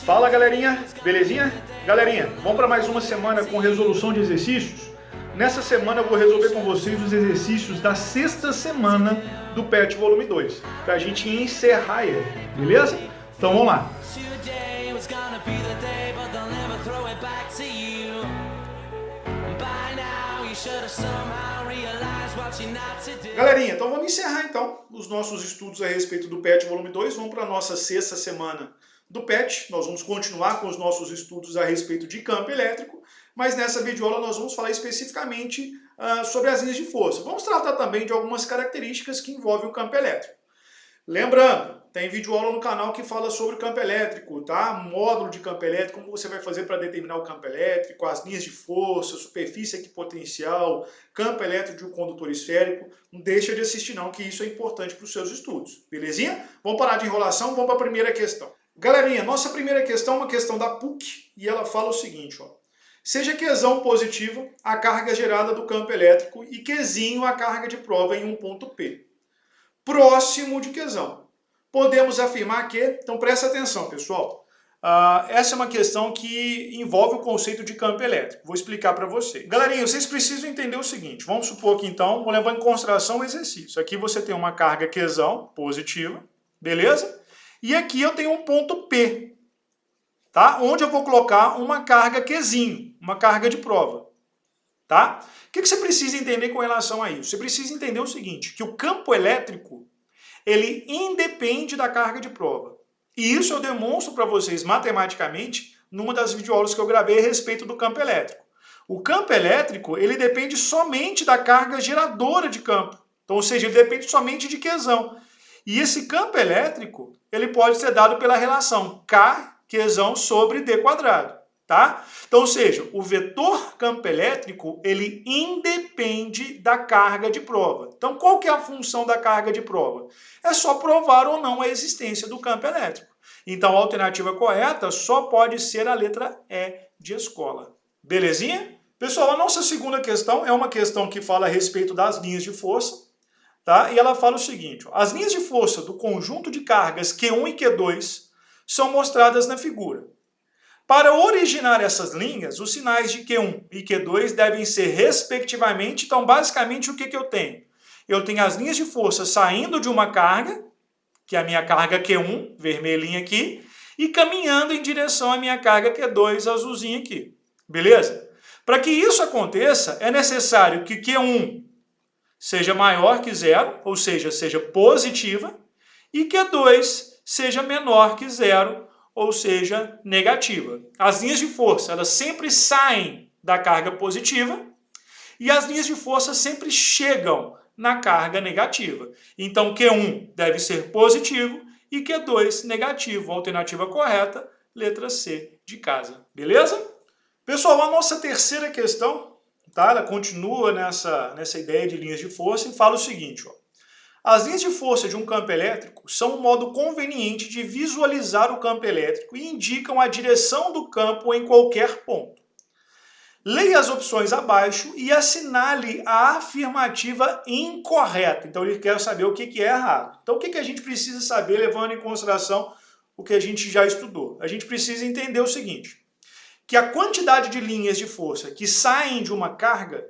Fala galerinha, belezinha? Galerinha, vamos para mais uma semana com resolução de exercícios? Nessa semana eu vou resolver com vocês os exercícios da sexta semana do PET Volume 2, para a gente encerrar ele, beleza? Então vamos lá. Galerinha, então vamos encerrar então os nossos estudos a respeito do PET Volume 2, vamos para a nossa sexta semana do PET. Nós vamos continuar com os nossos estudos a respeito de campo elétrico, mas nessa videoaula nós vamos falar especificamente sobre as linhas de força. Vamos tratar também de algumas características que envolvem o campo elétrico. Lembrando, tem videoaula no canal que fala sobre o campo elétrico, tá? Módulo de campo elétrico, como você vai fazer para determinar o campo elétrico, as linhas de força, superfície equipotencial, campo elétrico de um condutor esférico. Não deixa de assistir não, que isso é importante para os seus estudos, belezinha? Vamos parar de enrolação, vamos para a primeira questão. Galerinha, nossa primeira questão é uma questão da PUC e ela fala o seguinte, ó. Seja Qzão positiva a carga gerada do campo elétrico e Qzinho a carga de prova em um ponto P. Próximo de Qzão. Podemos afirmar que, então presta atenção pessoal, essa é uma questão que envolve o conceito de campo elétrico. Vou explicar para vocês. Galerinha, vocês precisam entender o seguinte, vamos supor que então, vou levar em consideração o exercício. Aqui você tem uma carga Qzão positiva, beleza? E aqui eu tenho um ponto P, tá? Onde eu vou colocar uma carga Qzinho, uma carga de prova, tá? O que você precisa entender com relação a isso? Você precisa entender o seguinte, que o campo elétrico, ele independe da carga de prova. E isso eu demonstro para vocês matematicamente numa das videoaulas que eu gravei a respeito do campo elétrico. O campo elétrico, ele depende somente da carga geradora de campo. Então, ou seja, ele depende somente de Qzão. E esse campo elétrico, ele pode ser dado pela relação K, Qzão sobre D quadrado, tá? Então, ou seja, o vetor campo elétrico, ele independe da carga de prova. Então, qual que é a função da carga de prova? É só provar ou não a existência do campo elétrico. Então, a alternativa correta só pode ser a letra E de escola. Belezinha? Pessoal, a nossa segunda questão é uma questão que fala a respeito das linhas de força. Tá? E ela fala o seguinte, ó, as linhas de força do conjunto de cargas Q1 e Q2 são mostradas na figura. Para originar essas linhas, os sinais de Q1 e Q2 devem ser respectivamente, então basicamente o que eu tenho? Eu tenho as linhas de força saindo de uma carga, que é a minha carga Q1, vermelhinha aqui, e caminhando em direção à minha carga Q2, azulzinha aqui, beleza? Para que isso aconteça, é necessário que Q1 seja maior que zero, ou seja, seja positiva, e Q2 seja menor que zero, ou seja, negativa. As linhas de força, elas sempre saem da carga positiva, e as linhas de força sempre chegam na carga negativa. Então, Q1 deve ser positivo e Q2 negativo. Alternativa correta, letra C de casa. Beleza? Pessoal, a nossa terceira questão, tá? Ela continua nessa ideia de linhas de força e fala o seguinte, ó. As linhas de força de um campo elétrico são um modo conveniente de visualizar o campo elétrico e indicam a direção do campo em qualquer ponto. Leia as opções abaixo e assinale a afirmativa incorreta. Então ele quer saber o que é errado. Então o que a gente precisa saber levando em consideração o que a gente já estudou? A gente precisa entender o seguinte, que a quantidade de linhas de força que saem de uma carga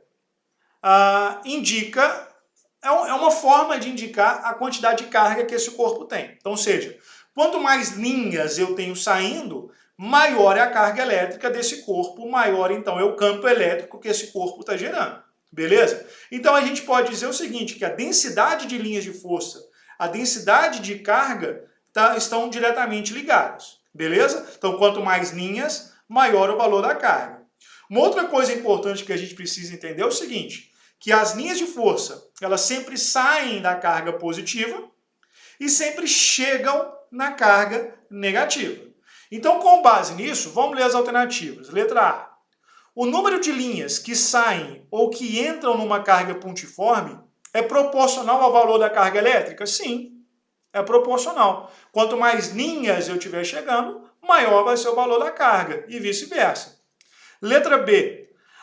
é uma forma de indicar a quantidade de carga que esse corpo tem. Então, ou seja, quanto mais linhas eu tenho saindo, maior é a carga elétrica desse corpo, maior então é o campo elétrico que esse corpo está gerando. Beleza? Então a gente pode dizer o seguinte, que a densidade de linhas de força, a densidade de carga estão diretamente ligadas. Beleza? Então quanto mais linhas, maior o valor da carga. Uma outra coisa importante que a gente precisa entender é o seguinte, que as linhas de força, elas sempre saem da carga positiva e sempre chegam na carga negativa. Então, com base nisso, vamos ler as alternativas. Letra A. O número de linhas que saem ou que entram numa carga pontiforme é proporcional ao valor da carga elétrica? Sim, é proporcional. Quanto mais linhas eu tiver chegando, maior vai ser o valor da carga e vice-versa. Letra B.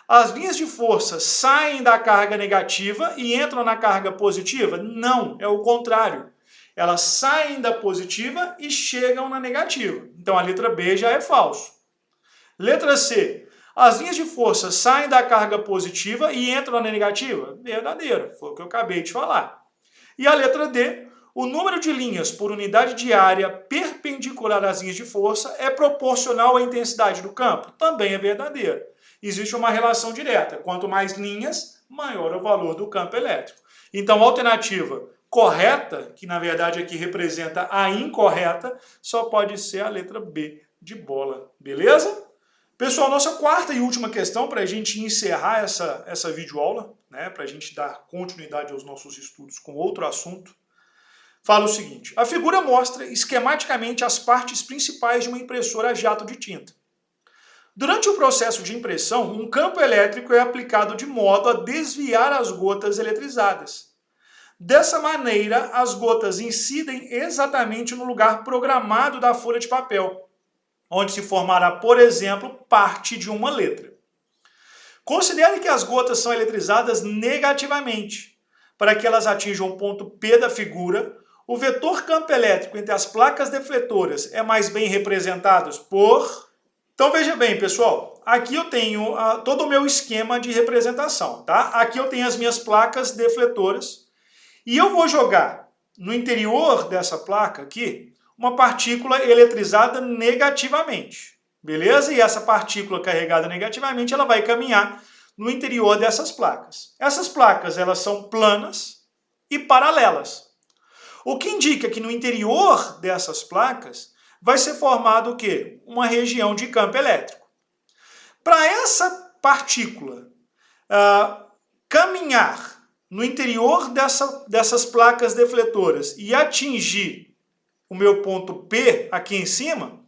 As linhas de força saem da carga negativa e entram na carga positiva? Não, é o contrário. Elas saem da positiva e chegam na negativa. Então a letra B já é falso. Letra C. As linhas de força saem da carga positiva e entram na negativa? Verdadeiro, foi o que eu acabei de falar. E a letra D. O número de linhas por unidade de área perpendicular às linhas de força é proporcional à intensidade do campo? Também é verdadeiro. Existe uma relação direta. Quanto mais linhas, maior é o valor do campo elétrico. Então, a alternativa correta, que na verdade aqui representa a incorreta, só pode ser a letra B de bola. Beleza? Pessoal, nossa quarta e última questão para a gente encerrar essa videoaula, né, para a gente dar continuidade aos nossos estudos com outro assunto, fala o seguinte: a figura mostra esquematicamente as partes principais de uma impressora a jato de tinta. Durante o processo de impressão, um campo elétrico é aplicado de modo a desviar as gotas eletrizadas. Dessa maneira, as gotas incidem exatamente no lugar programado da folha de papel, onde se formará, por exemplo, parte de uma letra. Considere que as gotas são eletrizadas negativamente. Para que elas atinjam o ponto P da figura, o vetor campo elétrico entre as placas defletoras é mais bem representado por... Então veja bem, pessoal, aqui eu tenho todo o meu esquema de representação, tá? Aqui eu tenho as minhas placas defletoras e eu vou jogar no interior dessa placa aqui uma partícula eletrizada negativamente, beleza? E essa partícula carregada negativamente, ela vai caminhar no interior dessas placas. Essas placas, elas são planas e paralelas. O que indica que no interior dessas placas vai ser formado o quê? Uma região de campo elétrico. Para essa partícula caminhar no interior dessas placas defletoras e atingir o meu ponto P aqui em cima,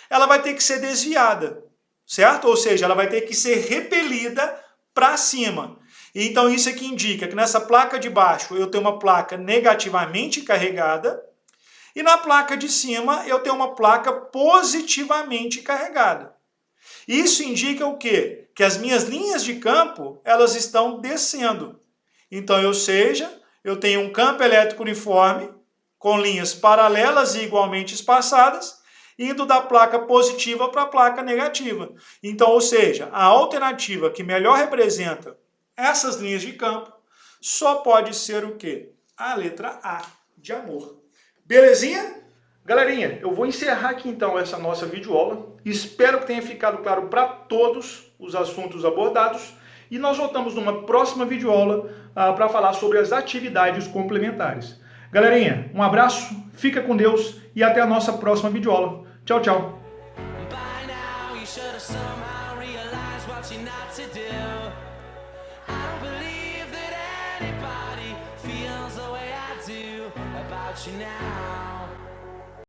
ela vai ter que ser desviada, certo? Ou seja, ela vai ter que ser repelida para cima. Então isso aqui indica que nessa placa de baixo eu tenho uma placa negativamente carregada e na placa de cima eu tenho uma placa positivamente carregada. Isso indica o quê? Que as minhas linhas de campo, elas estão descendo. Então, ou seja, eu tenho um campo elétrico uniforme com linhas paralelas e igualmente espaçadas, indo da placa positiva para a placa negativa. Então, ou seja, a alternativa que melhor representa essas linhas de campo só pode ser o quê? A letra A, de amor. Belezinha? Galerinha, eu vou encerrar aqui então essa nossa videoaula. Espero que tenha ficado claro para todos os assuntos abordados. E nós voltamos numa próxima videoaula para falar sobre as atividades complementares. Galerinha, um abraço, fica com Deus e até a nossa próxima videoaula. Tchau, tchau. You now